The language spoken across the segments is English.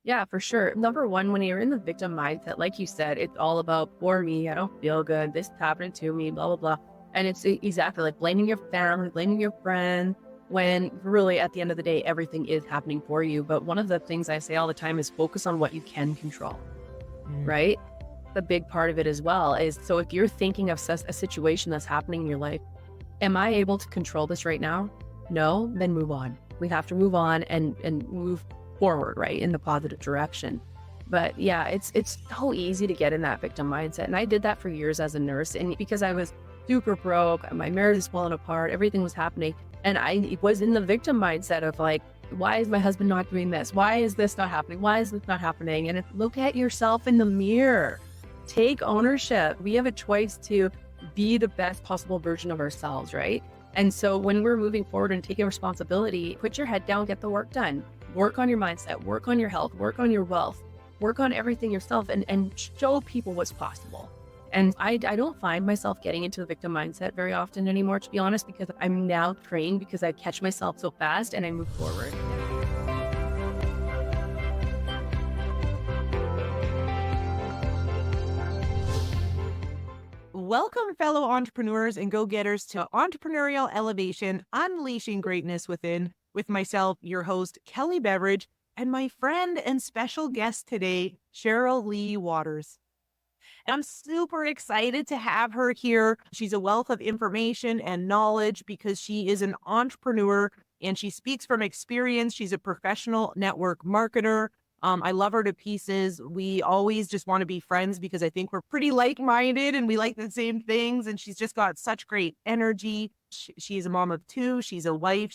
Yeah, for sure. Number one, when you're in the victim mindset, like you said, it's all about poor me. I don't feel good. This is happening to me, blah, blah, blah. And it's exactly like blaming your family, blaming your friends, when really at the end of the day, everything is happening for you. But one of the things I say all the time is focus on what you can control, Mm. right? The big part of it as well is, so if you're thinking of a situation that's happening in your life, am I able to control this right now? No, then move on. We have to move on and move forward, right, in the positive direction. But yeah, it's so easy to get in that victim mindset. And I did that for years as a nurse. And because I was super broke, my marriage is falling apart, everything was happening. And I was in the victim mindset of like, why is my husband not doing this? Why is this not happening? Why is this not happening? And look at yourself in the mirror. Take ownership. We have a choice to be the best possible version of ourselves, right? And so when we're moving forward and taking responsibility, put your head down, get the work done. Work on your mindset, work on your health, work on your wealth, work on everything yourself and show people what's possible. And I don't find myself getting into the victim mindset very often anymore, to be honest, because I'm now trained because I catch myself so fast and I move forward. Welcome, fellow entrepreneurs and go-getters, to Entrepreneurial Elevation, Unleashing Greatness Within, with myself, your host, Kelly Beveridge, and my friend and special guest today, Sheryl Lee Watters. And I'm super excited to have her here. She's a wealth of information and knowledge because she is an entrepreneur and she speaks from experience. She's a professional network marketer. I love her to pieces. We always just want to be friends because I think we're pretty like-minded and we like the same things. And she's just got such great energy. She's a mom of two. She's a wife.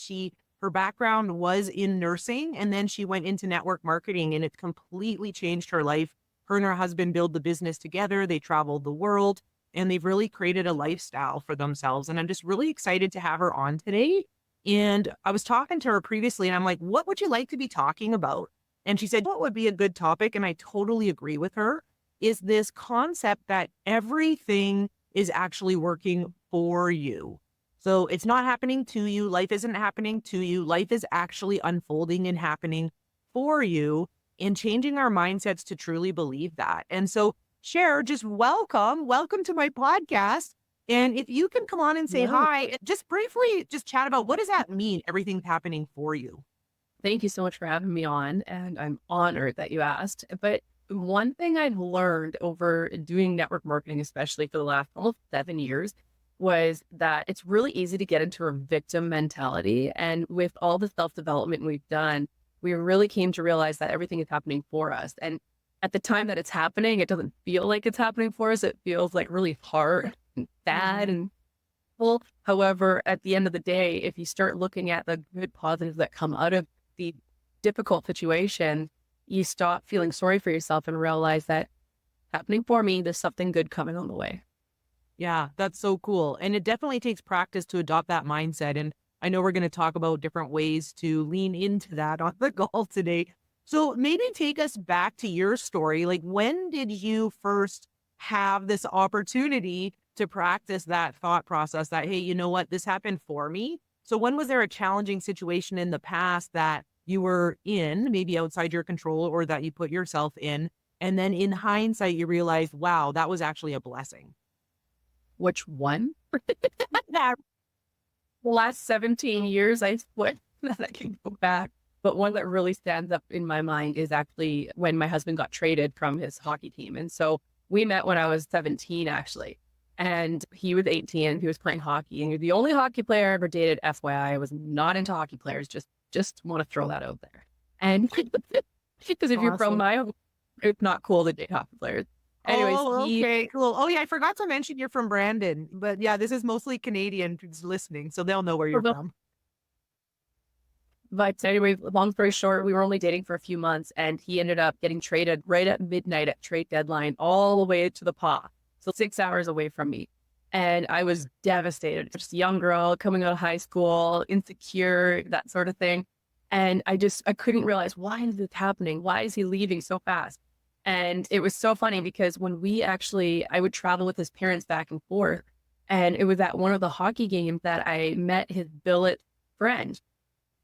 Her background was in nursing, and then she went into network marketing, and it completely changed her life. Her and her husband built the business together. They traveled the world, and they've really created a lifestyle for themselves. And I'm just really excited to have her on today. And I was talking to her previously, and I'm like, what would you like to be talking about? And she said, what would be a good topic? And I totally agree with her, is this concept that everything is actually working for you. So it's not happening to you. Life isn't happening to you. Life is actually unfolding and happening for you, and changing our mindsets to truly believe that. And so, Cher, just welcome to my podcast. And if you can come on and say Yeah. hi, and just briefly just chat about what does that mean, everything's happening for you? Thank you so much for having me on. And I'm honored that you asked. But one thing I've learned over doing network marketing, especially for the last almost 7 years, was that it's really easy to get into a victim mentality. And with all the self-development we've done, we really came to realize that everything is happening for us. And at the time that it's happening, it doesn't feel like it's happening for us. It feels like really hard and bad and full. However, at the end of the day, if you start looking at the good positives that come out of the difficult situation, you stop feeling sorry for yourself and realize that happening for me, there's something good coming on the way. Yeah, that's so cool. And it definitely takes practice to adopt that mindset. And I know we're going to talk about different ways to lean into that on the call today. So maybe take us back to your story. Like, when did you first have this opportunity to practice that thought process that, hey, you know what, this happened for me? So when was there a challenging situation in the past that you were in, maybe outside your control, or that you put yourself in? And then in hindsight, you realized, wow, that was actually a blessing. Which one? That The last 17 years, I split that I can go back. But one that really stands up in my mind is actually when my husband got traded from his hockey team. And so we met when I was 17, actually. And he was 18 and he was playing hockey. And he was the only hockey player I ever dated, FYI. I was not into hockey players. Just want to throw that out there. And because if you're from awesome. my, it's not cool to date hockey players. Anyways, Oh, he okay, cool. Oh, yeah, I forgot to mention you're from Brandon, but yeah, this is mostly Canadian who's listening, so they'll know where you're from. But anyway, long story short, we were only dating for a few months and he ended up getting traded right at midnight at trade deadline, all the way to the PA. So 6 hours away from me. And I was devastated. Just a young girl coming out of high school, insecure, that sort of thing. And I couldn't realize, why is this happening? Why is he leaving so fast? And it was so funny because I would travel with his parents back and forth. And it was at one of the hockey games that I met his billet friend.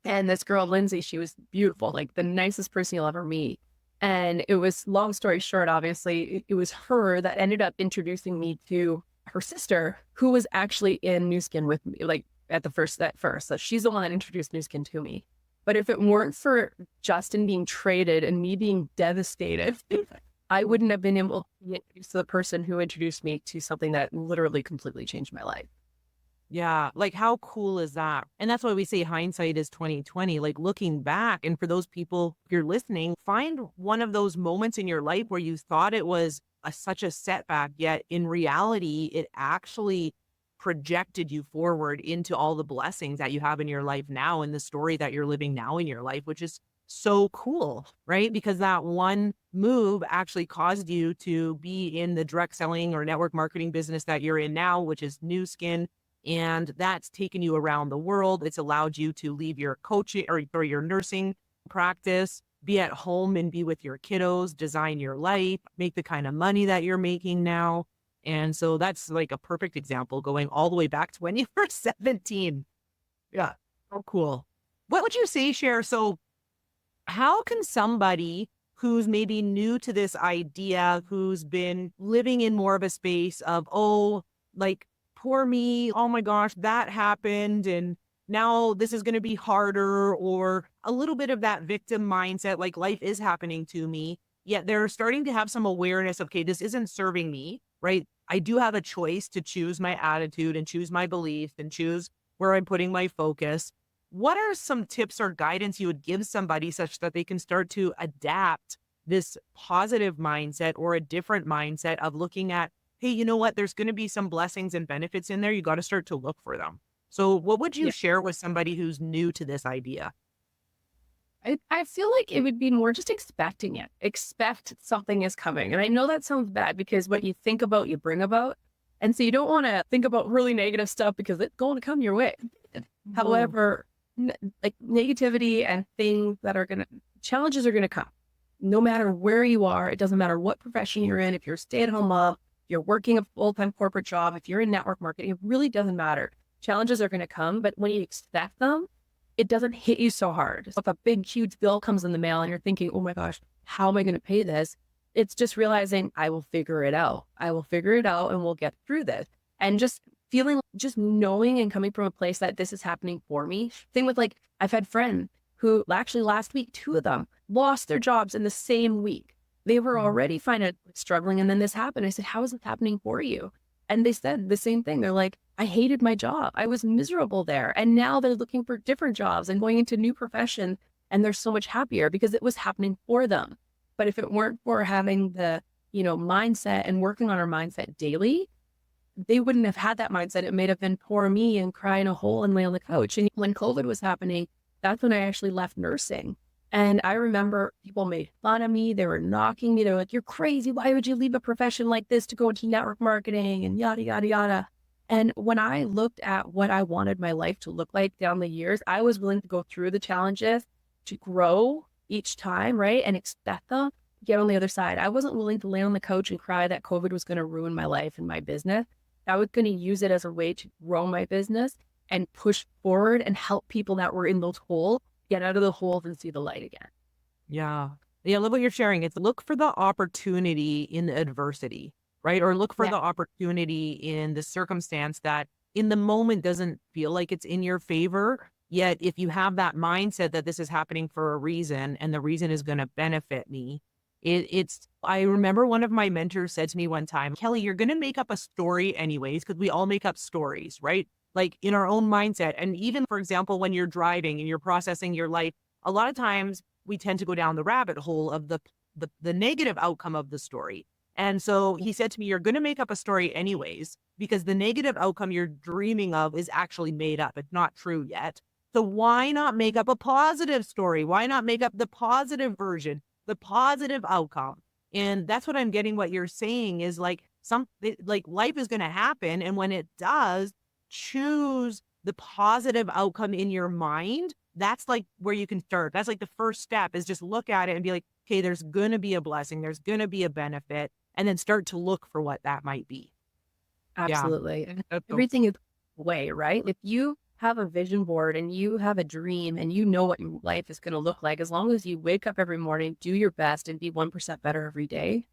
And this girl, Lindsay, she was beautiful, like the nicest person you'll ever meet. And it was, long story short, obviously, it was her that ended up introducing me to her sister, who was actually in New Skin with me, like at first. So she's the one that introduced New Skin to me. But if it weren't for Justin being traded and me being devastated, I wouldn't have been able to be introduced to the person who introduced me to something that literally completely changed my life. Yeah, like how cool is that? And that's why we say hindsight is 2020. Like looking back, and for those people, if you're listening, find one of those moments in your life where you thought it was such a setback, yet in reality, it actually projected you forward into all the blessings that you have in your life now and the story that you're living now in your life, which is so cool, right? Because that one move actually caused you to be in the direct selling or network marketing business that you're in now, which is New Skin, and that's taken you around the world. It's allowed you to leave your coaching or your nursing practice, be at home and be with your kiddos, design your life, make the kind of money that you're making now. And so that's like a perfect example going all the way back to when you were 17. Yeah. Oh, cool. What would you say, Cher? So how can somebody who's maybe new to this idea, who's been living in more of a space of, oh, like, poor me, oh my gosh, that happened, and now this is going to be harder, or a little bit of that victim mindset, like life is happening to me, yet they're starting to have some awareness of, okay, this isn't serving me, right? I do have a choice to choose my attitude and choose my beliefs and choose where I'm putting my focus. What are some tips or guidance you would give somebody such that they can start to adapt this positive mindset or a different mindset of looking at, hey, you know what? There's going to be some blessings and benefits in there. You got to start to look for them. So what would you Yeah. share with somebody who's new to this idea? I feel like it would be more just expecting it. Expect something is coming. And I know that sounds bad because what you think about, you bring about. And so you don't want to think about really negative stuff because it's going to come your way. Oh, However, like negativity and things that are going to, challenges are going to come. No matter where you are, it doesn't matter what profession you're in. If you're a stay-at-home mom, you're working a full-time corporate job, if you're in network marketing, it really doesn't matter. Challenges are going to come, but when you expect them, it doesn't hit you so hard. So if a big, huge bill comes in the mail and you're thinking, oh my gosh, how am I going to pay this? It's just realizing I will figure it out. I will figure it out and we'll get through this. And just feeling, just knowing and coming from a place that this is happening for me. Same with like, I've had friends who actually last week, two of them lost their jobs in the same week. They were already financially struggling. And then this happened. I said, how is this happening for you? And they said the same thing. They're like, I hated my job. I was miserable there. And now they're looking for different jobs and going into new professions. And they're so much happier because it was happening for them. But if it weren't for having the, mindset and working on our mindset daily, they wouldn't have had that mindset. It may have been poor me and cry in a hole and lay on the couch. And when COVID was happening, that's when I actually left nursing. And I remember people made fun of me. They were knocking me. They were like, you're crazy. Why would you leave a profession like this to go into network marketing and yada, yada, yada. And when I looked at what I wanted my life to look like down the years, I was willing to go through the challenges to grow each time, right? And expect them to get on the other side. I wasn't willing to lay on the couch and cry that COVID was going to ruin my life and my business. I was going to use it as a way to grow my business and push forward and help people that were in those holes get out of the holes and see the light again. yeah. Yeah, I love what you're sharing. It's look for the opportunity in the adversity, right? Or look for Yeah. the opportunity in the circumstance that in the moment doesn't feel like it's in your favor. Yet if you have that mindset that this is happening for a reason and the reason is going to benefit me, I remember one of my mentors said to me one time, Kelly, you're going to make up a story anyways, because we all make up stories, right? Like in our own mindset. And even, for example, when you're driving and you're processing your life, a lot of times we tend to go down the rabbit hole of the negative outcome of the story. And so he said to me, you're going to make up a story anyways, because the negative outcome you're dreaming of is actually made up. It's not true yet. So why not make up a positive story? Why not make up the positive version, the positive outcome? And that's what I'm getting. What you're saying is like like life is going to happen. And when it does, choose the positive outcome in your mind. That's like where you can start. That's like the first step is just look at it and be like, okay, there's going to be a blessing. There's going to be a benefit. And then start to look for what that might be. Yeah. Absolutely. And That's so everything is way, right? If you have a vision board and you have a dream and you know what your life is going to look like, as long as you wake up every morning, do your best and be 1% better every day,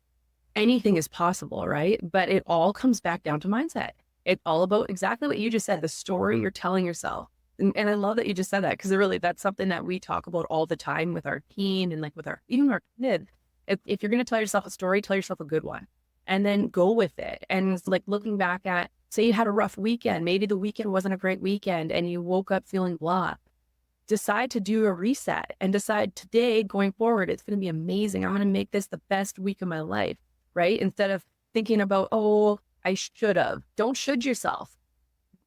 anything is possible, right? But it all comes back down to mindset. It's all about exactly what you just said, the story you're telling yourself. And I love that you just said that, because really that's something that we talk about all the time with our team and like with even our kids. If you're going to tell yourself a story, tell yourself a good one and then go with it. And it's like looking back at, say you had a rough weekend, maybe the weekend wasn't a great weekend and you woke up feeling blah. Decide to do a reset and decide today going forward, it's going to be amazing. I'm going to make this the best week of my life, right? Instead of thinking about, oh, I should have. Don't should yourself.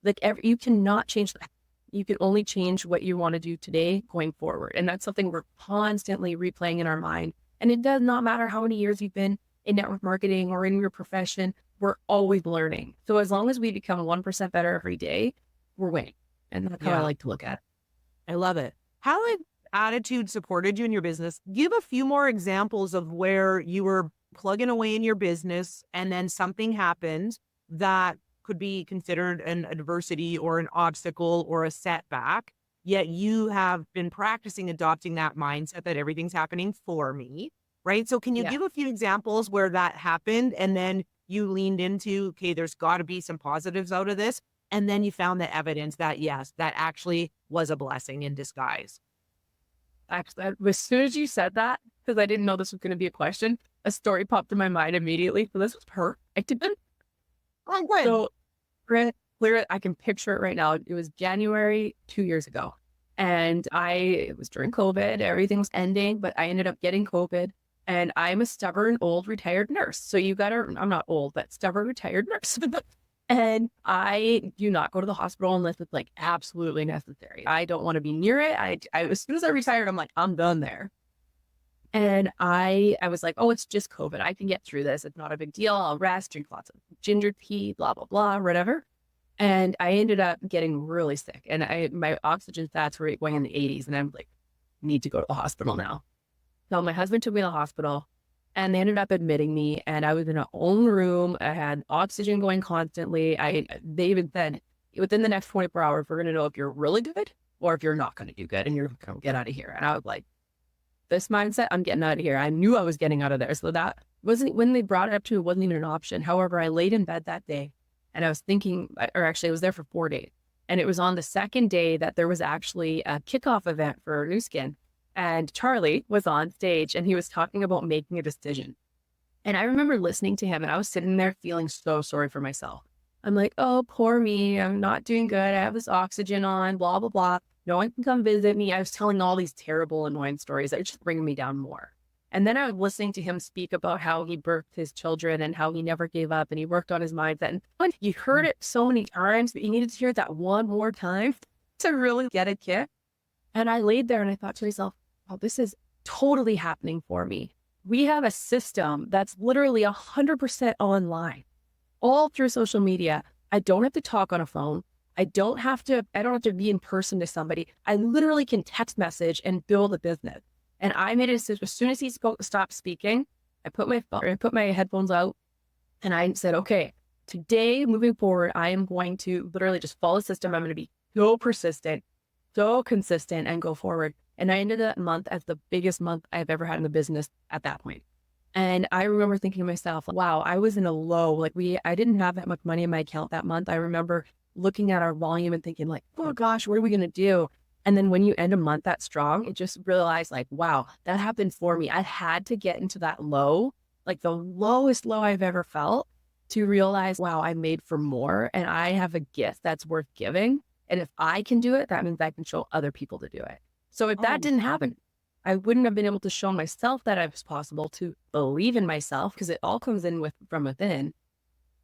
Like you cannot change that. You can only change what you want to do today going forward. And that's something we're constantly replaying in our mind. And it does not matter how many years you've been in network marketing or in your profession, we're always learning. So as long as we become 1% better every day, we're winning. And that's how I like to look at it. I love it. How has attitude supported you in your business? Give a few more examples of where you were plugging away in your business and then something happened that could be considered an adversity or an obstacle or a setback, yet you have been practicing adopting that mindset that everything's happening for me, right? So can you give a few examples where that happened and then you leaned into, okay, there's got to be some positives out of this. And then you found the evidence that, yes, that actually was a blessing in disguise. Actually, as soon as you said that, because I didn't know this was going to be a question, a story popped in my mind immediately. So this was perfect. Oh, good. So clear, I can picture it right now. It was January 2 years ago. And it was during COVID, everything was ending, but I ended up getting COVID. And I'm a stubborn, old, retired nurse. So I'm not old, but stubborn, retired nurse. And I do not go to the hospital unless it's like absolutely necessary. I don't want to be near it. I as soon as I retired, I'm like, I'm done there. And I was like, oh, it's just COVID. I can get through this. It's not a big deal. I'll rest, drink lots of ginger tea, blah, blah, blah, whatever. And I ended up getting really sick. And my oxygen stats were going in the 80s. And I'm like, need to go to the hospital now. So my husband took me to the hospital and they ended up admitting me. And I was in an own room. I had oxygen going constantly. They even said, within the next 24 hours, we're going to know if you're really good or if you're not going to do good and you're going to get out of here. And I was like, this mindset, I'm getting out of here. I knew I was getting out of there. So that wasn't, when they brought it up to me, it wasn't even an option. However, I laid in bed that day and I was thinking, or actually I was there for 4 days. And it was on the second day that there was actually a kickoff event for New Skin. And Charlie was on stage and he was talking about making a decision. And I remember listening to him and I was sitting there feeling so sorry for myself. I'm like, oh, poor me. I'm not doing good. I have this oxygen on, blah, blah, blah. No one can come visit me. I was telling all these terrible, annoying stories that were just bringing me down more. And then I was listening to him speak about how he birthed his children and how he never gave up and he worked on his mindset. And when you heard it so many times, but you needed to hear that one more time to really get a kick. And I laid there and I thought to myself, oh, this is totally happening for me. We have a system that's literally 100% online, all through social media. I don't have to talk on a phone. I don't have to be in person to somebody. I literally can text message and build a business. And I made a decision as soon as he stopped speaking, I put my headphones out and I said, okay, today moving forward, I am going to literally just follow the system. I'm going to be so persistent, so consistent and go forward. And I ended that month as the biggest month I've ever had in the business at that point. And I remember thinking to myself, wow, I was in a low, like I didn't have that much money in my account that month. I remember looking at our volume and thinking like, oh gosh, what are we going to do? And then when you end a month that strong, it just realized like, wow, that happened for me. I had to get into that low, like the lowest low I've ever felt, to realize, wow, I made for more and I have a gift that's worth giving. And if I can do it, that means I can show other people to do it. So if that didn't happen, I wouldn't have been able to show myself that it was possible to believe in myself, because it all comes in from within,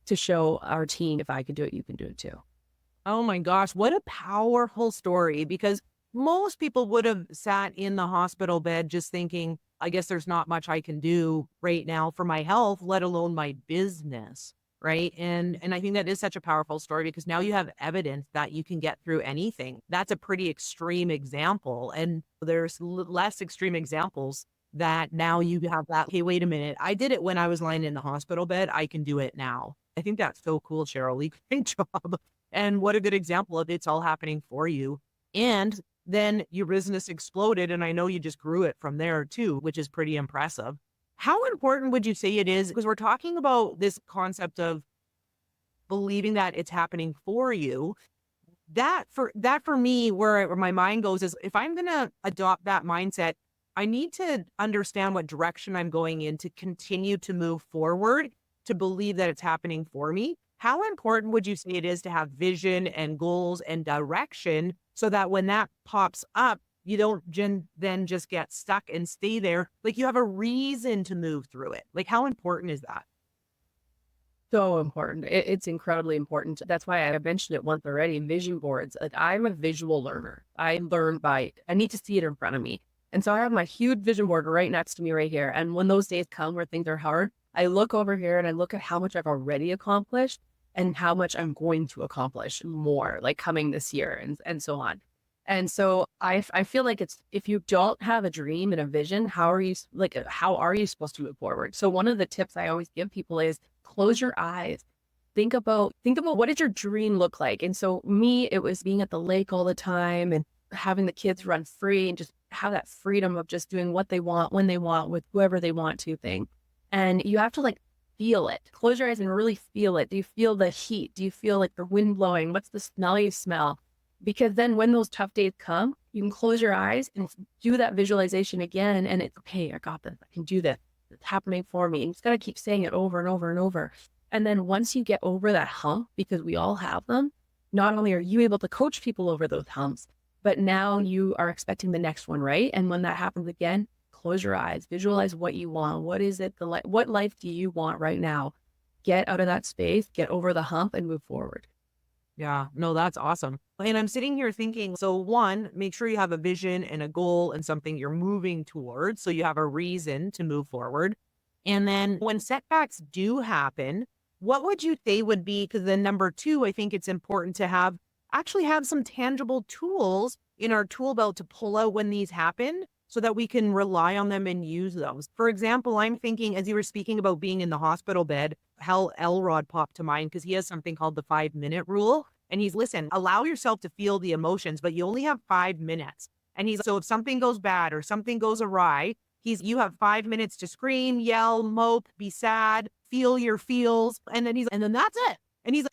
to show our team, if I could do it, you can do it too. Oh my gosh, what a powerful story, because most people would have sat in the hospital bed just thinking, I guess there's not much I can do right now for my health, let alone my business, right? And I think that is such a powerful story, because now you have evidence that you can get through anything. That's a pretty extreme example. And there's less extreme examples that now you have that, hey, wait a minute, I did it when I was lying in the hospital bed. I can do it now. I think that's so cool, Sheryl Lee. Great job. And what a good example of it's all happening for you. And then your business exploded. And I know you just grew it from there too, which is pretty impressive. How important would you say it is? Because we're talking about this concept of believing that it's happening for you. That for me, where my mind goes is if I'm going to adopt that mindset, I need to understand what direction I'm going in to continue to move forward, to believe that it's happening for me. How important would you say it is to have vision and goals and direction so that when that pops up, you don't then just get stuck and stay there? Like you have a reason to move through it. Like how important is that? So important. It's incredibly important. That's why I mentioned it once already. Vision boards. Like I'm a visual learner. I learn by, I need to see it in front of me. And so I have my huge vision board right next to me right here. And when those days come where things are hard, I look over here and I look at how much I've already accomplished and how much I'm going to accomplish more, like coming this year and so on. And so I feel like it's, if you don't have a dream and a vision, how are you supposed to move forward? So one of the tips I always give people is close your eyes. Think about what did your dream look like? And so me, it was being at the lake all the time and having the kids run free and just have that freedom of just doing what they want, when they want, with whoever they want to thing. And you have to like feel it. Close your eyes and really feel it. Do you feel the heat? Do you feel like the wind blowing? What's the smell you smell? Because then when those tough days come, you can close your eyes and do that visualization again. And it's okay. I got this. I can do this. It's happening for me. And you just got to keep saying it over and over and over. And then once you get over that hump, because we all have them, not only are you able to coach people over those humps, but now you are expecting the next one, right? And when that happens again, close your eyes, visualize what you want. What is it? What life do you want right now? Get out of that space, get over the hump and move forward. Yeah, no, that's awesome. And I'm sitting here thinking, so one, make sure you have a vision and a goal and something you're moving towards. So you have a reason to move forward. And then when setbacks do happen, what would you say would be, because then number two, I think it's important to actually have some tangible tools in our tool belt to pull out when these happen so that we can rely on them and use those. For example, I'm thinking as you were speaking about being in the hospital bed, Hal Elrod popped to mind because he has something called the 5-minute rule. And listen, allow yourself to feel the emotions, but you only have 5 minutes. And so if something goes bad or something goes awry, you have 5 minutes to scream, yell, mope, be sad, feel your feels. And then that's it.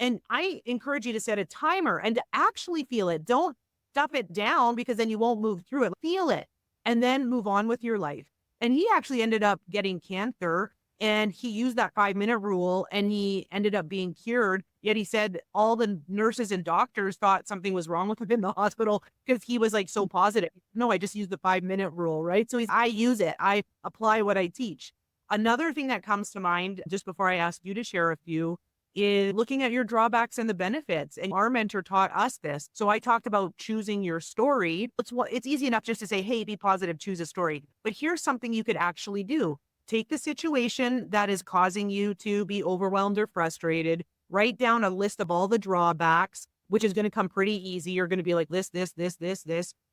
And I encourage you to set a timer and to actually feel it. Don't stuff it down because then you won't move through it. Feel it and then move on with your life. And he actually ended up getting cancer and he used that 5-minute rule and he ended up being cured. Yet he said all the nurses and doctors thought something was wrong with him in the hospital because he was like so positive. No, I just used the 5-minute rule, right? So I use it. I apply what I teach. Another thing that comes to mind just before I ask you to share a few is looking at your drawbacks and the benefits. And our mentor taught us this. So I talked about choosing your story. It's easy enough just to say, hey, be positive, choose a story. But here's something you could actually do. Take the situation that is causing you to be overwhelmed or frustrated. Write down a list of all the drawbacks, which is going to come pretty easy. You're going to be like this.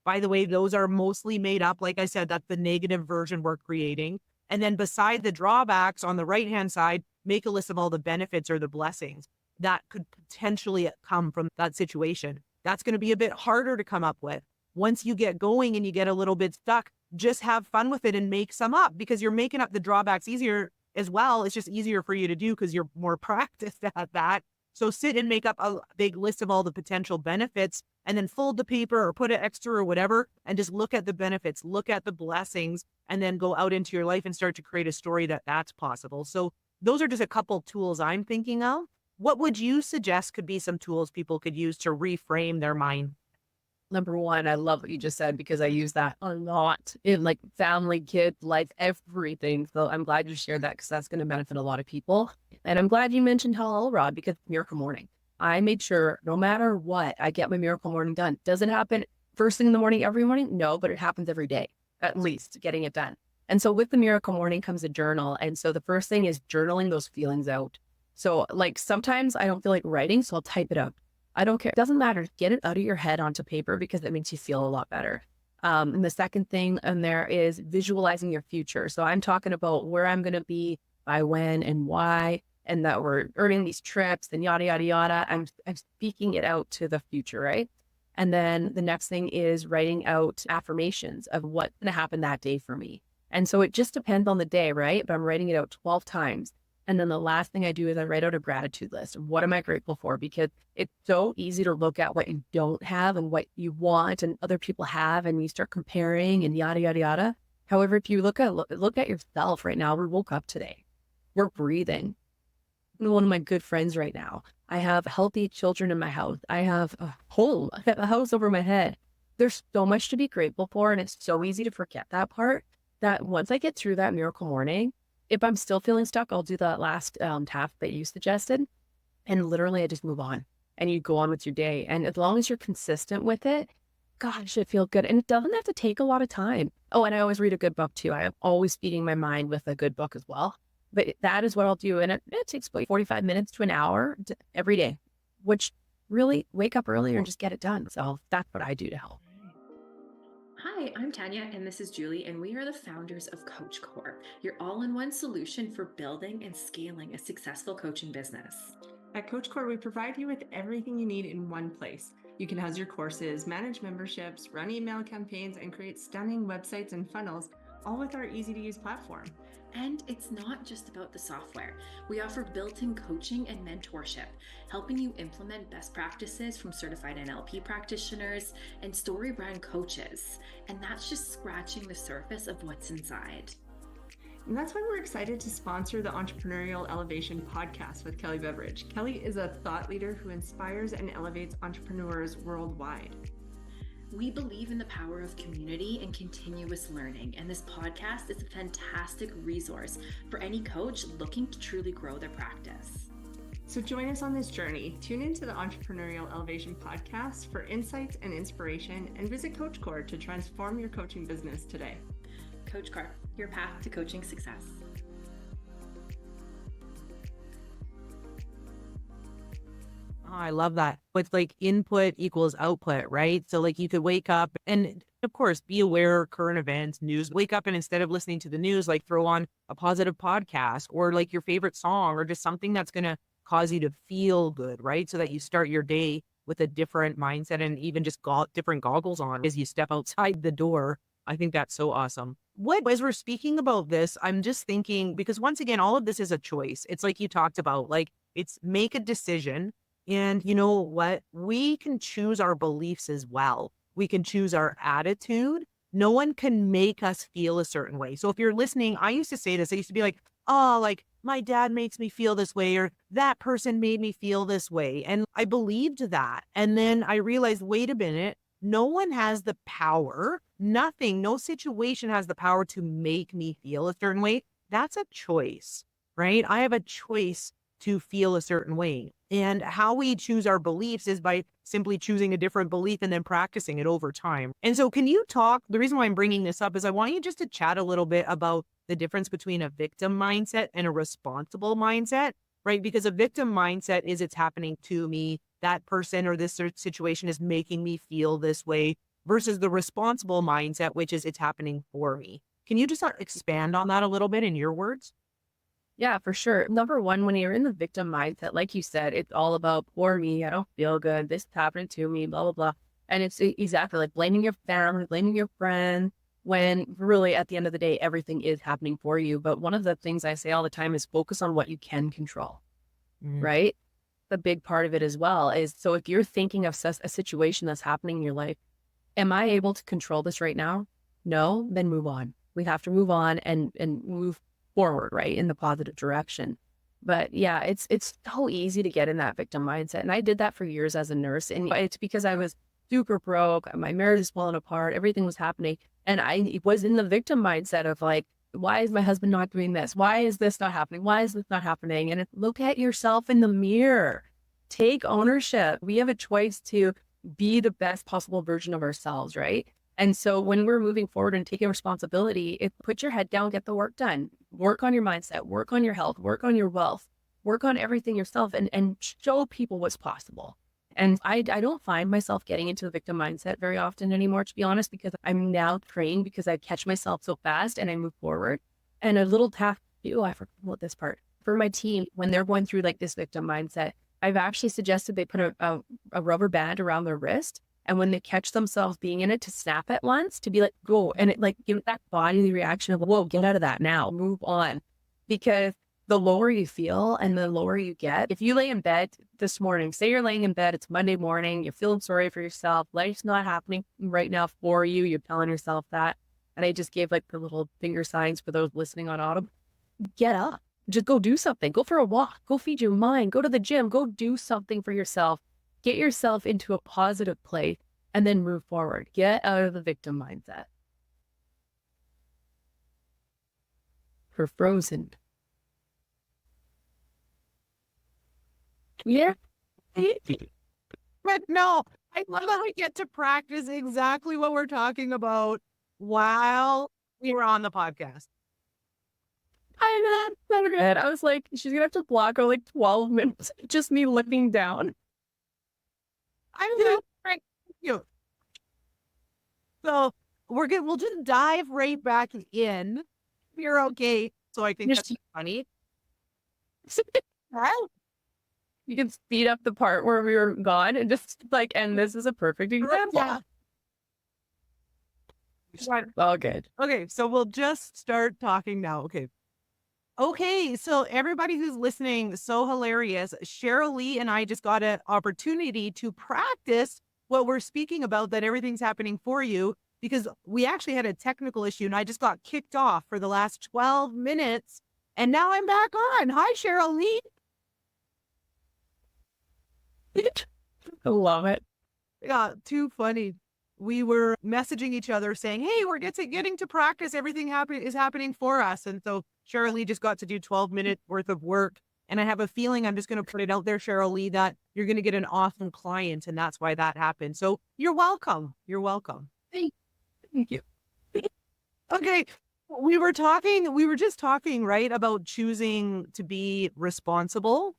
By the way, those are mostly made up. Like I said, that's the negative version we're creating. And then beside the drawbacks on the right-hand side, make a list of all the benefits or the blessings that could potentially come from that situation. That's going to be a bit harder to come up with. Once you get going and you get a little bit stuck, just have fun with it and make some up because you're making up the drawbacks easier as well. It's just easier for you to do because you're more practiced at that. So sit and make up a big list of all the potential benefits and then fold the paper or put it extra or whatever and just look at the benefits, look at the blessings, and then go out into your life and start to create a story that's possible. So those are just a couple tools I'm thinking of. What would you suggest could be some tools people could use to reframe their mind? Number one, I love what you just said because I use that a lot in like family, kids, life, everything. So I'm glad you shared that because that's going to benefit a lot of people. And I'm glad you mentioned Hal Elrod because Miracle Morning. I made sure no matter what, I get my Miracle Morning done. Does it happen first thing in the morning every morning? No, but it happens every day, at least getting it done. And so with the Miracle Morning comes a journal. And so the first thing is journaling those feelings out. So like sometimes I don't feel like writing, so I'll type it out. I don't care. It doesn't matter. Get it out of your head onto paper because it makes you feel a lot better. And the second thing in there is visualizing your future. So I'm talking about where I'm going to be, by when and why. and that we're earning these trips and yada, yada, yada. I'm speaking it out to the future, right? And then the next thing is writing out affirmations of what's going to happen that day for me. And so it just depends on the day, right? But I'm writing it out 12 times. And then the last thing I do is I write out a gratitude list of what am I grateful for? Because it's so easy to look at what you don't have and what you want and other people have, and you start comparing and yada, yada, yada. However, if you look at yourself right now, we woke up today. We're breathing. One of my good friends right now. I have healthy children in my house. I have a home, I have a house over my head. There's so much to be grateful for. And it's so easy to forget that part, that once I get through that miracle morning, if I'm still feeling stuck, I'll do that last task that you suggested. And literally I just move on and you go on with your day. And as long as you're consistent with it, God, it should feel good. And it doesn't have to take a lot of time. Oh, and I always read a good book too. I am always feeding my mind with a good book as well. But that is what I'll do. And it takes about 45 minutes to an hour every day, which really wake up earlier and just get it done. So that's what I do to help. Hi, I'm Tanya, and this is Julie, and we are the founders of Coach Core, your all-in-one solution for building and scaling a successful coaching business. At Coach Core, we provide you with everything you need in one place. You can house your courses, manage memberships, run email campaigns, and create stunning websites and funnels, all with our easy-to-use platform. And it's not just about the software. We offer built-in coaching and mentorship, helping you implement best practices from certified NLP practitioners and story brand coaches. And that's just scratching the surface of what's inside. And that's why we're excited to sponsor the Entrepreneurial Elevation podcast with Kelly Beveridge. Kelly is a thought leader who inspires and elevates entrepreneurs worldwide. We believe in the power of community and continuous learning, and this podcast is a fantastic resource for any coach looking to truly grow their practice. So join us on this journey. Tune into the Entrepreneurial Elevation podcast for insights and inspiration, and visit Coach Core to transform your coaching business today. Coach Core, your path to coaching success. Oh, I love that. It's like input equals output, right? So like you could wake up and of course be aware of current events, news, wake up and instead of listening to the news, like throw on a positive podcast or like your favorite song or just something that's going to cause you to feel good, right? So that you start your day with a different mindset and even just different goggles on as you step outside the door. I think that's so awesome. As we're speaking about this, I'm just thinking, because once again, all of this is a choice. It's like you talked about, like it's make a decision. And you know what? We can choose our beliefs as well. We can choose our attitude. No one can make us feel a certain way. So if you're listening, I used to say this. I used to be like, oh, like my dad makes me feel this way, or that person made me feel this way. And I believed that. And then I realized, wait a minute, no one has the power. Nothing, no situation has the power to make me feel a certain way. That's a choice, right? I have a choice to feel a certain way. And how we choose our beliefs is by simply choosing a different belief and then practicing it over time. And so can you talk, the reason why I'm bringing this up is I want you just to chat a little bit about the difference between a victim mindset and a responsible mindset, right? Because a victim mindset is it's happening to me, that person or this situation is making me feel this way, versus the responsible mindset, which is it's happening for me. Can you just expand on that a little bit in your words? Yeah, for sure. Number one, when you're in the victim mindset, like you said, it's all about poor me. I don't feel good. This is happening to me, blah, blah, blah. And it's exactly like blaming your family, blaming your friends, when really at the end of the day, everything is happening for you. But one of the things I say all the time is focus on what you can control, right? The big part of it as well is, so if you're thinking of a situation that's happening in your life, am I able to control this right now? No, then move on. We have to move on and move forward, right, in the positive direction. But yeah, it's so easy to get in that victim mindset. And I did that for years as a nurse. And it's because I was super broke. My marriage is falling apart. Everything was happening. And I was in the victim mindset of like, why is my husband not doing this? Why is this not happening? Why is this not happening? And look at yourself in the mirror. Take ownership. We have a choice to be the best possible version of ourselves, right? And so when we're moving forward and taking responsibility, put your head down, get the work done, work on your mindset, work on your health, work on your wealth, work on everything yourself and show people what's possible. And I don't find myself getting into the victim mindset very often anymore, to be honest, because I'm now trained because I catch myself so fast and I move forward. And a little task, I forgot this part. for my team, when they're going through like this victim mindset, I've actually suggested they put a rubber band around their wrist. And when they catch themselves being in it, to snap at once, to be like, go. And it like give that bodily reaction of, whoa, get out of that now, move on. Because the lower you feel and the lower you get, if you lay in bed this morning, say you're laying in bed, it's Monday morning, you're feeling sorry for yourself, life's not happening right now for you, you're telling yourself that. And I just gave like the little finger signs for those listening on Audible. Get up, just go do something, go for a walk, go feed your mind, go to the gym, go do something for yourself, get yourself into a positive place, and then move forward. Get out of the victim mindset. For Frozen. Yeah. But no, I love how we get to practice exactly what we're talking about while we were on the podcast. I'm not good. I was like, she's gonna have to block her like 12 minutes. Just me looking down. I'm so thank you. So we'll just dive right back in. You're okay. So I think that's funny. You can speed up the part where we were gone and just like, and this is a perfect example. Yeah. All good. Okay, so we'll just start talking now. Okay, so everybody who's listening, so hilarious. Sheryl Lee and I just got an opportunity to practice what we're speaking about, that everything's happening for you, because we actually had a technical issue and I just got kicked off for the last 12 minutes and now I'm back on. Hi, Sheryl Lee. I love it. Yeah, too funny. We were messaging each other saying, hey, we're getting to practice. Everything is happening for us. And so Sheryl Lee just got to do 12 minutes worth of work. And I have a feeling, I'm just going to put it out there, Sheryl Lee, that you're going to get an awesome client. And that's why that happened. So you're welcome. You're welcome. Thank you. Okay. We were just talking, right, about choosing to be responsible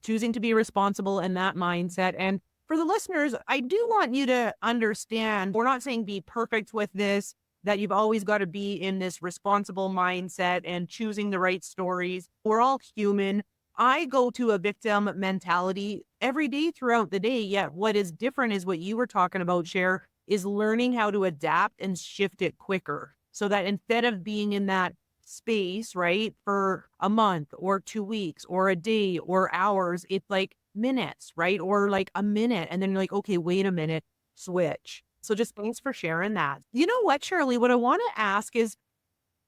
and that mindset. And for the listeners, I do want you to understand, we're not saying be perfect with this, that you've always got to be in this responsible mindset and choosing the right stories. We're all human. I go to a victim mentality every day throughout the day. Yet what is different is what you were talking about, Cher, is learning how to adapt and shift it quicker. So that instead of being in that space, right, for a month or 2 weeks or a day or hours, it's like minutes, right? Or like a minute. And then you're like, okay, wait a minute, switch. So just thanks for sharing that. You know what, Shirley, what I want to ask is,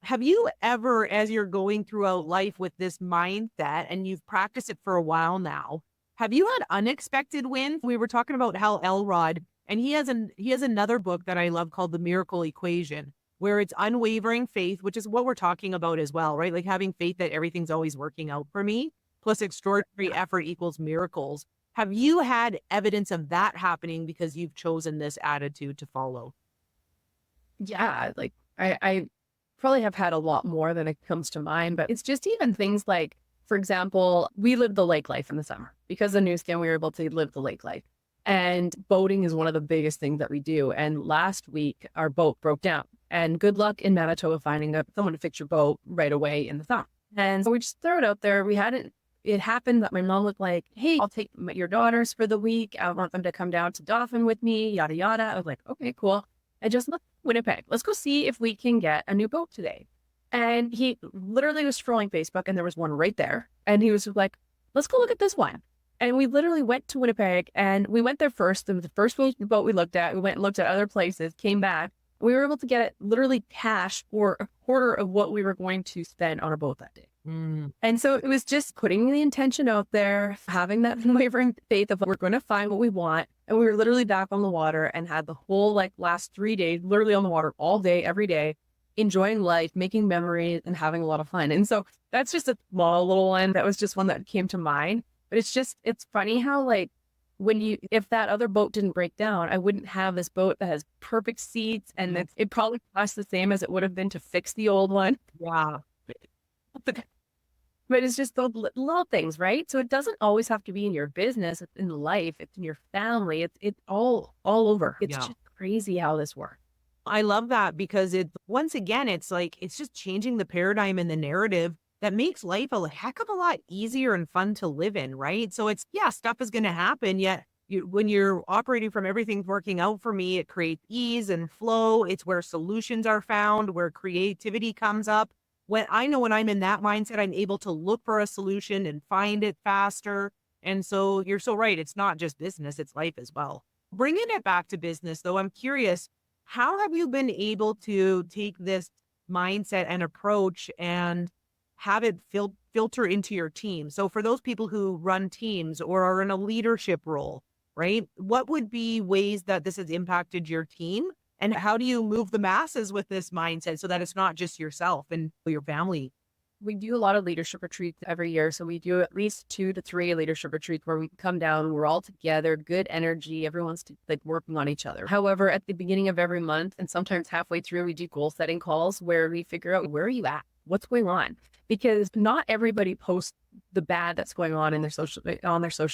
have you ever, as you're going throughout life with this mindset and you've practiced it for a while now, have you had unexpected wins? We were talking about Hal Elrod, and he has another book that I love called The Miracle Equation, where it's unwavering faith, which is what we're talking about as well, right? Like having faith that everything's always working out for me, plus extraordinary effort equals miracles. Have you had evidence of that happening because you've chosen this attitude to follow? Yeah, like I probably have had a lot more than it comes to mind, but it's just even things like, for example, we lived the lake life in the summer. Because of Nu Skin, we were able to live the lake life. And boating is one of the biggest things that we do. And last week, our boat broke down. And good luck in Manitoba finding someone to fix your boat right away in the summer. And so we just threw it out there. It happened that my mom was like, hey, I'll take your daughters for the week. I want them to come down to Dauphin with me, yada, yada. I was like, okay, cool. I just looked at Winnipeg. Let's go see if we can get a new boat today. And he literally was scrolling Facebook and there was one right there. And he was like, let's go look at this one. And we literally went to Winnipeg and we went there first. It was the first boat we looked at. We went and looked at other places, came back. We were able to get it literally cash for a quarter of what we were going to spend on a boat that day. And so it was just putting the intention out there, having that unwavering faith of we're going to find what we want. And we were literally back on the water and had the whole last 3 days, literally on the water all day, every day, enjoying life, making memories and having a lot of fun. And so that's just a small little one. That was just one that came to mind. But it's funny how if that other boat didn't break down, I wouldn't have this boat that has perfect seats and it probably cost the same as it would have been to fix the old one. Yeah. But it's just those little things, right? So it doesn't always have to be in your business, it's in life, it's in your family, it's all over. It's just crazy how this works. I love that because once again, it's just changing the paradigm and the narrative that makes life a heck of a lot easier and fun to live in, right? So it's, yeah, stuff is going to happen. Yet when you're operating from everything's working out for me, it creates ease and flow. It's where solutions are found, where creativity comes up. When I'm in that mindset, I'm able to look for a solution and find it faster. And so you're so right. It's not just business, it's life as well. Bringing it back to business, though, I'm curious, how have you been able to take this mindset and approach and have it filter into your team? So for those people who run teams or are in a leadership role, right? What would be ways that this has impacted your team? And how do you move the masses with this mindset so that it's not just yourself and your family? We do a lot of leadership retreats every year. So we do at least 2 to 3 leadership retreats where we come down, we're all together, good energy, everyone's like working on each other. However, at the beginning of every month and sometimes halfway through, we do goal setting calls where we figure out, where are you at? What's going on? Because not everybody posts the bad that's going on in their social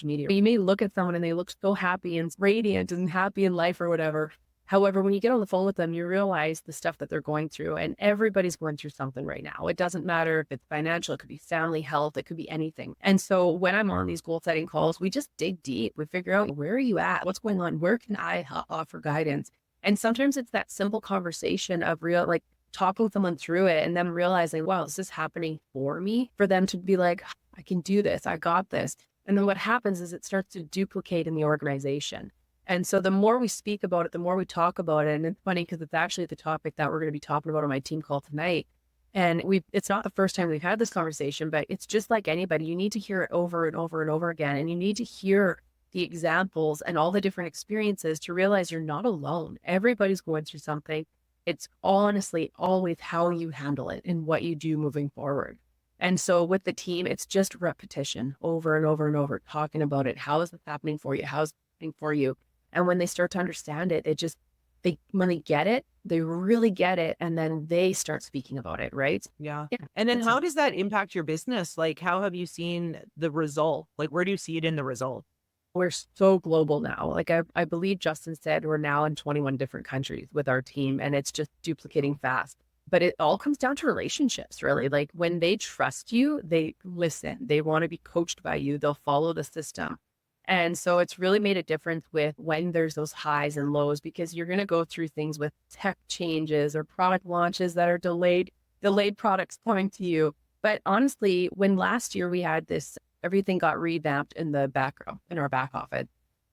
media. You may look at someone and they look so happy and radiant and happy in life or whatever. However, when you get on the phone with them, you realize the stuff that they're going through, and everybody's going through something right now. It doesn't matter if it's financial, it could be family, health, it could be anything. And so when I'm on these goal setting calls, we just dig deep. We figure out, where are you at? What's going on? Where can I offer guidance? And sometimes it's that simple conversation of like talking someone through it and them realizing, wow, this is happening for me, for them to be like, I can do this. I got this. And then what happens is it starts to duplicate in the organization. And so the more we speak about it, the more we talk about it. And it's funny because it's actually the topic that we're going to be talking about on my team call tonight. And it's not the first time we've had this conversation, but it's just like anybody. You need to hear it over and over and over again. And you need to hear the examples and all the different experiences to realize you're not alone. Everybody's going through something. It's honestly always how you handle it and what you do moving forward. And so with the team, it's just repetition over and over and over, talking about it. How is this happening for you? How's it happening for you? And when they start to understand it, when they get it, they really get it. And then they start speaking about it, right? Yeah. And then how does that impact your business? Like, how have you seen the result? Like, where do you see it in the result? We're so global now. Like I believe Justin said, we're now in 21 different countries with our team, and it's just duplicating fast. But it all comes down to relationships, really. Like when they trust you, they listen, they want to be coached by you, they'll follow the system. And so it's really made a difference with when there's those highs and lows, because you're going to go through things with tech changes or product launches that are delayed products coming to you. But honestly, when last year we had this, everything got revamped in our back office.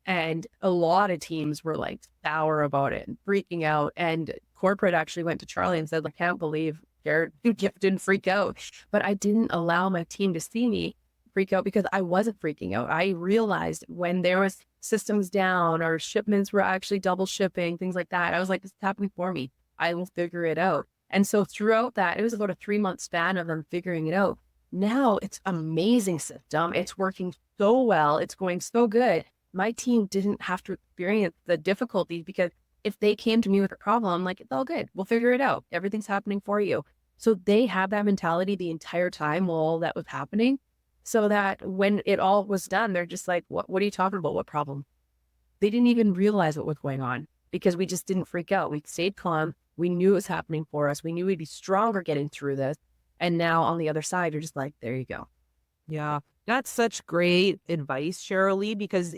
And a lot of teams were like sour about it and freaking out. And corporate actually went to Charlie and said, I can't believe Jared didn't freak out. But I didn't allow my team to see me freak out because I wasn't freaking out. I realized when there was systems down or shipments were actually double shipping, things like that, I was like, this is happening for me. I will figure it out. And so throughout that, it was about a 3-month span of them figuring it out. Now it's amazing system. It's working so well. It's going so good. My team didn't have to experience the difficulties because if they came to me with a problem, I'm like, it's all good. We'll figure it out. Everything's happening for you. So they have that mentality the entire time while all that was happening. So that when it all was done, they're just like, what are you talking about? What problem? They didn't even realize what was going on because we just didn't freak out. We stayed calm. We knew it was happening for us. We knew we'd be stronger getting through this. And now on the other side, you're just like, there you go. Yeah, that's such great advice, Sheryl Lee, because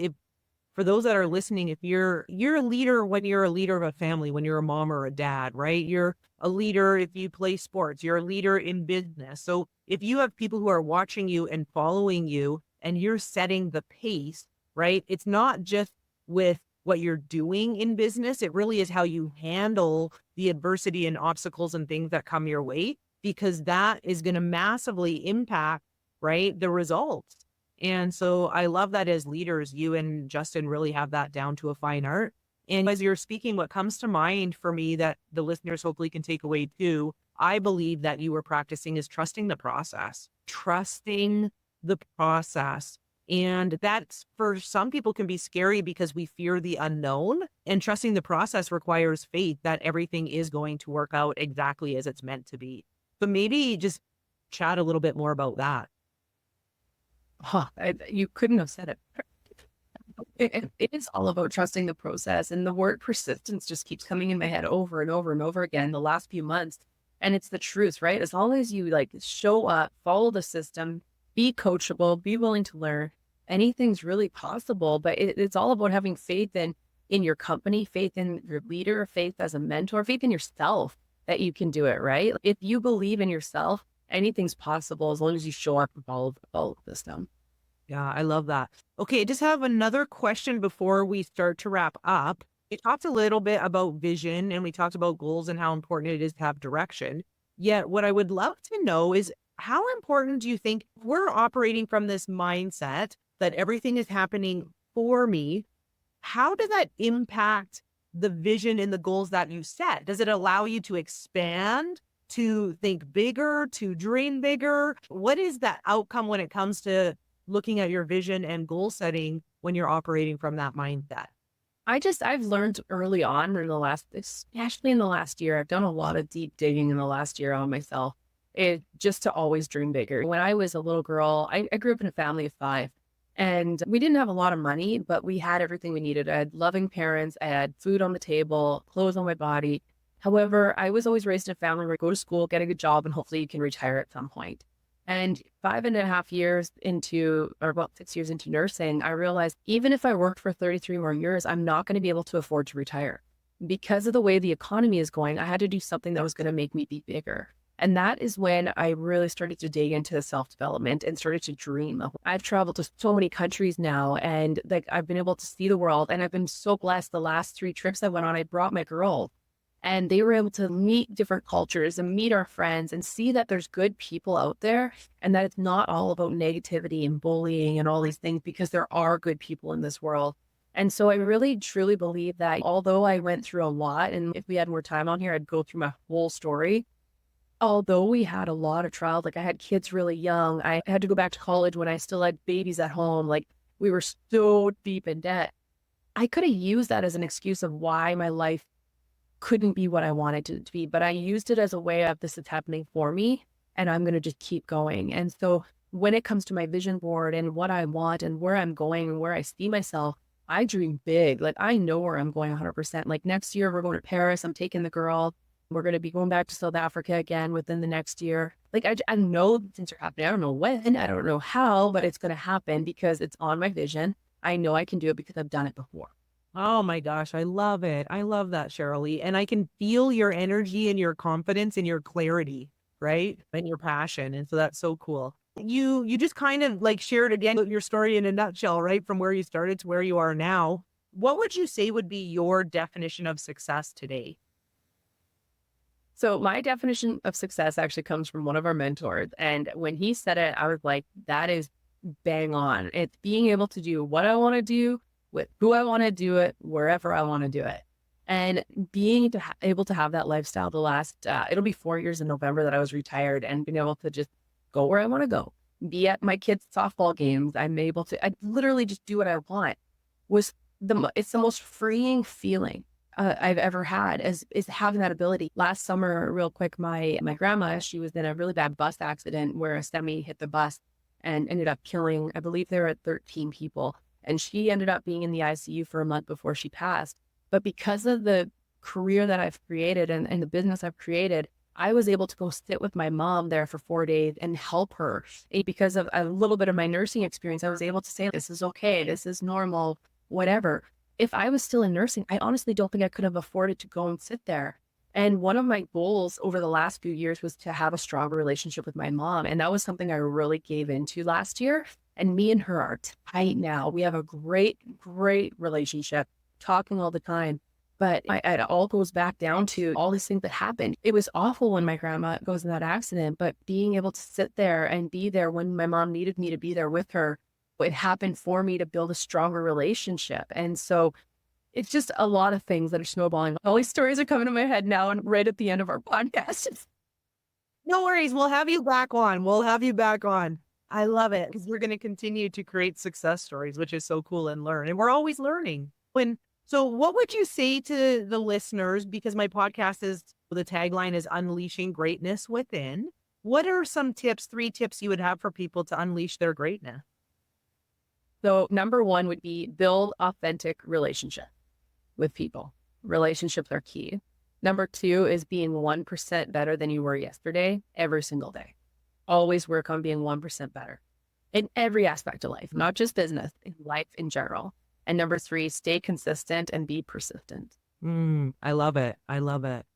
for those that are listening, if you're a leader when you're a leader of a family, when you're a mom or a dad, right? You're a leader if you play sports, you're a leader in business. So if you have people who are watching you and following you and you're setting the pace, right? It's not just with what you're doing in business. It really is how you handle the adversity and obstacles and things that come your way, because that is going to massively impact, right, the results. And so I love that as leaders, you and Justin really have that down to a fine art. And as you're speaking, what comes to mind for me that the listeners hopefully can take away too, I believe that you were practicing is trusting the process. And that's, for some people, can be scary because we fear the unknown. And trusting the process requires faith that everything is going to work out exactly as it's meant to be. So maybe just chat a little bit more about that. You couldn't have said it. It is all about trusting the process. And the word persistence just keeps coming in my head over and over and over again the last few months. And it's the truth, right? As long as you like show up, follow the system, be coachable, be willing to learn, anything's really possible. But it's all about having faith in your company, faith in your leader, faith as a mentor, faith in yourself that you can do it, right? If you believe in yourself, anything's possible as long as you show up and follow the system. Yeah, I love that. Okay, I just have another question before we start to wrap up. We talked a little bit about vision and we talked about goals and how important it is to have direction. Yet, what I would love to know is how important do you think we're operating from this mindset that everything is happening for me? How does that impact the vision and the goals that you set? Does it allow you to expand, to think bigger, to dream bigger? What is that outcome when it comes to looking at your vision and goal setting when you're operating from that mindset? I've learned early on especially in the last year, I've done a lot of deep digging in the last year on myself. Just to always dream bigger. When I was a little girl, I grew up in a family of 5 and we didn't have a lot of money, but we had everything we needed. I had loving parents. I had food on the table, clothes on my body. However, I was always raised in a family where go to school, get a good job, and hopefully you can retire at some point. And 5.5 years into, or about 6 years into nursing, I realized even if I worked for 33 more years, I'm not going to be able to afford to retire. Because of the way the economy is going, I had to do something that was going to make me be bigger. And that is when I really started to dig into self-development and started to dream. I've traveled to so many countries now, and like I've been able to see the world. And I've been so blessed. The last 3 trips I went on, I brought my girls. And they were able to meet different cultures and meet our friends and see that there's good people out there and that it's not all about negativity and bullying and all these things, because there are good people in this world. And so I really truly believe that although I went through a lot, and if we had more time on here, I'd go through my whole story. Although we had a lot of trials, like I had kids really young, I had to go back to college when I still had babies at home. Like we were so deep in debt. I could have used that as an excuse of why my life couldn't be what I wanted it to be, but I used it as a way of this is happening for me and I'm going to just keep going. And so when it comes to my vision board and what I want and where I'm going and where I see myself, I dream big. Like I know where I'm going 100%. Like next year, we're going to Paris. I'm taking the girl. We're going to be going back to South Africa again within the next year. Like I know things are happening. I don't know when, I don't know how, but it's going to happen because it's on my vision. I know I can do it because I've done it before. Oh my gosh, I love it. I love that, Sheryl Lee. And I can feel your energy and your confidence and your clarity, right? And your passion. And so that's so cool. You just kind of like shared again your story in a nutshell, right? From where you started to where you are now. What would you say would be your definition of success today? So my definition of success actually comes from one of our mentors. And when he said it, I was like, that is bang on. It's being able to do what I want to do with who I want to do it, wherever I want to do it. And being able to have that lifestyle the last, it'll be 4 years in November that I was retired, and being able to just go where I want to go, be at my kids' softball games. I literally just do what I want it's the most freeing feeling I've ever had is having that ability. Last summer, real quick, my grandma, she was in a really bad bus accident where a semi hit the bus and ended up killing, I believe there were 13 people. And she ended up being in the ICU for a month before she passed. But because of the career that I've created and the business I've created, I was able to go sit with my mom there for 4 days and help her. Because of a little bit of my nursing experience, I was able to say, this is okay, this is normal, whatever. If I was still in nursing, I honestly don't think I could have afforded to go and sit there. And one of my goals over the last few years was to have a stronger relationship with my mom. And that was something I really gave into last year. And me and her are tight now. We have a great, great relationship, talking all the time. But it all goes back down to all these things that happened. It was awful when my grandma goes in that accident, but being able to sit there and be there when my mom needed me to be there with her, it happened for me to build a stronger relationship. And so it's just a lot of things that are snowballing. All these stories are coming to my head now and right at the end of our podcast. No worries. We'll have you back on. I love it because we're going to continue to create success stories, which is so cool, and learn. And we're always learning. So what would you say to the listeners? Because my podcast the tagline is Unleashing Greatness Within. What are some 3 tips you would have for people to unleash their greatness? So number 1 would be build authentic relationships with people. Relationships are key. Number 2 is being 1% better than you were yesterday every single day. Always work on being 1% better in every aspect of life, not just business, in life in general. And number 3, stay consistent and be persistent. I love it. I love it.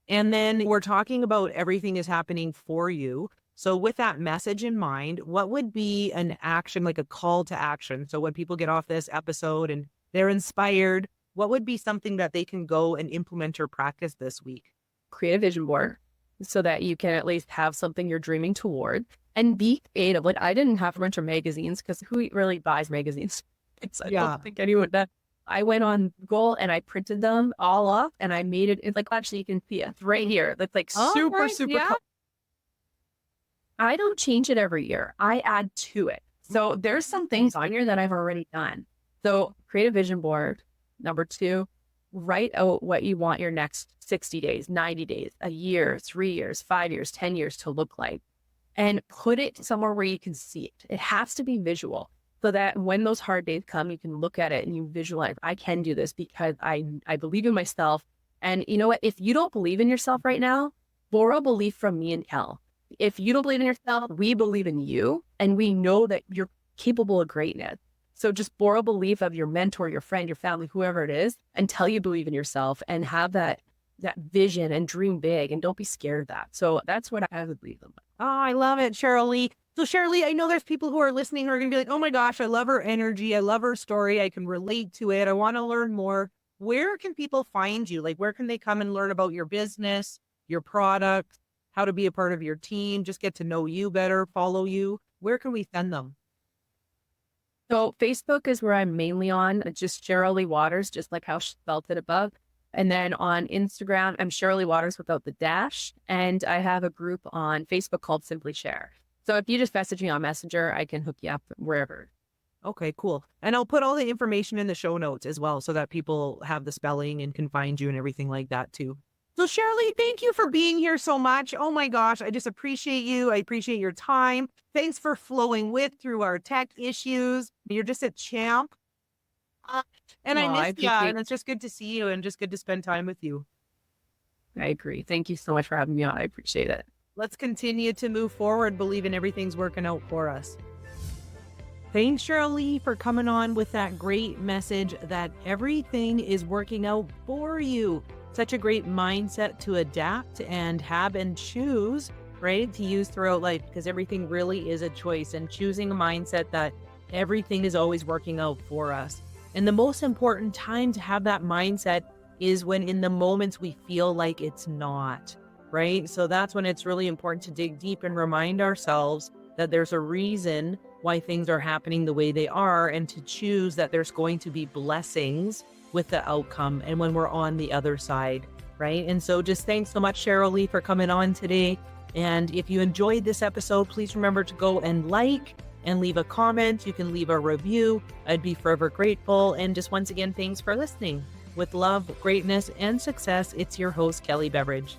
And then we're talking about everything is happening for you. So with that message in mind, what would be an action, like a call to action? So when people get off this episode and they're inspired, what would be something that they can go and implement or practice this week? Create a vision board so that you can at least have something you're dreaming toward, and be creative. Like, I didn't have a bunch of magazines because who really buys magazines? I don't think anyone does. I went on Google and I printed them all off and I made it. It's like, actually, you can see it right here. That's like super. I don't change it every year. I add to it. So there's some things on here that I've already done. So create a vision board. Number 2, write out what you want your next 60 days, 90 days, a year, 3 years, 5 years, 10 years to look like, and put it somewhere where you can see it. It has to be visual so that when those hard days come, you can look at it and you visualize, I can do this because I believe in myself. And you know what? If you don't believe in yourself right now, borrow belief from me and Kel. If you don't believe in yourself, we believe in you and we know that you're capable of greatness. So just borrow belief of your mentor, your friend, your family, whoever it is, until you believe in yourself and have that vision and dream big and don't be scared of that. So that's what I would leave them with. Oh, I love it, Sheryl Lee. So Sheryl Lee, I know there's people who are listening who are going to be like, oh my gosh, I love her energy. I love her story. I can relate to it. I want to learn more. Where can people find you? Like, where can they come and learn about your business, your product, how to be a part of your team, just get to know you better, follow you? Where can we send them? So Facebook is where I'm mainly on. It's just Sheryl Lee Watters, just like how she spelled it above. And then on Instagram, I'm Sheryl Lee Watters without the dash. And I have a group on Facebook called Simply Share. So if you just message me on Messenger, I can hook you up wherever. Okay, cool. And I'll put all the information in the show notes as well so that people have the spelling and can find you and everything like that too. So Sheryl Lee, thank you for being here so much. Oh my gosh, I just appreciate you. I appreciate your time. Thanks for flowing through our tech issues. You're just a champ. And I miss you, and it's just good to see you and just good to spend time with you. I agree. Thank you so much for having me on. I appreciate it. Let's continue to move forward, believing everything's working out for us. Thanks, Sheryl Lee, for coming on with that great message that everything is working out for you. Such a great mindset to adapt and have and choose, right, to use throughout life, because everything really is a choice, and choosing a mindset that everything is always working out for us. And the most important time to have that mindset is when in the moments we feel like it's not, right? So that's when it's really important to dig deep and remind ourselves that there's a reason why things are happening the way they are, and to choose that there's going to be blessings with the outcome and when we're on the other side, right? And so just thanks so much, Sheryl Lee, for coming on today. And if you enjoyed this episode, please remember to go and like and leave a comment. You can leave a review. I'd be forever grateful. And just once again, thanks for listening. With love, greatness, and success, it's your host, Kelly Beveridge.